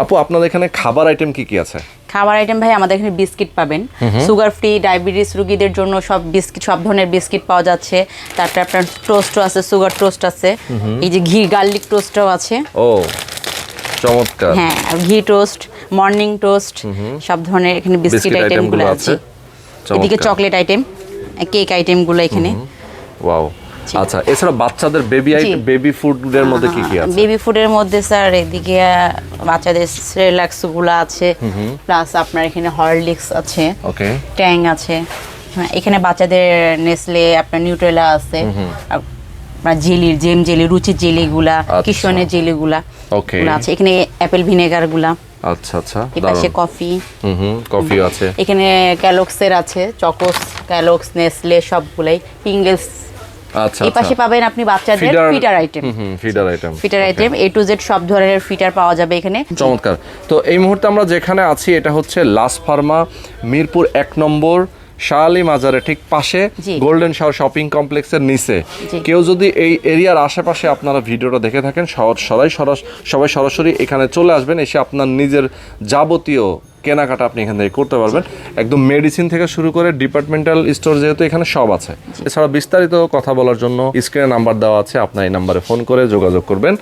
আপু আপনাদের এখানে খাবার আইটেম কি কি আছে? খাবার আইটেম ভাই আমাদের এখানে বিস্কিট পাবেন, সুগার ফ্রি ডায়াবেটিস রোগীদের জন্য সব বিস্কিট, সব ধরনের বিস্কিট পাওয়া যাচ্ছে। তারপরে আপনার টোস্টও আছে, সুগার টোস্ট আছে, এই যে ঘি গার্লিক টোস্টও আছে। ও চমৎকার। হ্যাঁ, ঘি টোস্ট, মর্নিং টোস্ট, সব ধরনের এখানে বিস্কিট আইটেমগুলো আছে। এদিকে চকলেট আইটেম, কেক আইটেমগুলো এখানে। ওয়াও। আচ্ছা, এছাড়া বাচ্চাদের বেবি ফুডের মধ্যে কি কি আছে? বেবি ফুডের মধ্যে স্যার এদিকে বাচ্চাদের সেরেলাক্স গুলো আছে, প্লাস আপনার এখানে হরলিক্স আছে, ওকে, ট্যাং আছে। হ্যাঁ, এখানে বাচ্চাদের নেসলে, আপনার নিউট্রেলা আছে, আপনার জেলির জেম জেলি, রুচির জেলিগুলা, কিশনের জেলিগুলা ওকে আছে। এখানে অ্যাপেল ভিনেগার গুলা। আচ্ছা আচ্ছা, এই পাশে কফি, কফিও আছে। এখানে ক্যালক্সের আছে, চকোস, ক্যালক্স, নেসলে সবগুলাই, পিঙ্গলস। আচ্ছা, এই পাশে পাবেন আপনি বাচ্চাদের feeder item, feeder item A to Z সব ধরনের ফিটার পাওয়া যাবে এখানে। চমৎকার। তো এই মুহূর্তে আমরা যেখানে আছি এটা হচ্ছে লাস ফার্মা, মিরপুর 1 নম্বর, শাহালি মাজারের ঠিক পাশে, গোল্ডেন শাওয়ার শপিং কমপ্লেক্সের নিচে। কেউ যদি এই এরিয়ার আশেপাশে আপনারা ভিডিওটা দেখে থাকেন, সবাই সরাসরি এখানে চলে আসবেন, এসে আপনার নিজের যাবতীয় কেনাকাটা আপনি এখান থেকে করতে পারবেন। একদম মেডিসিন থেকে শুরু করে ডিপার্টমেন্টাল স্টোর, যেহেতু এখানে সব আছে। এছাড়া বিস্তারিত কথা বলার জন্য স্ক্রিনে নাম্বার দেওয়া আছে, আপনার এই নাম্বারে ফোন করে যোগাযোগ করবেন।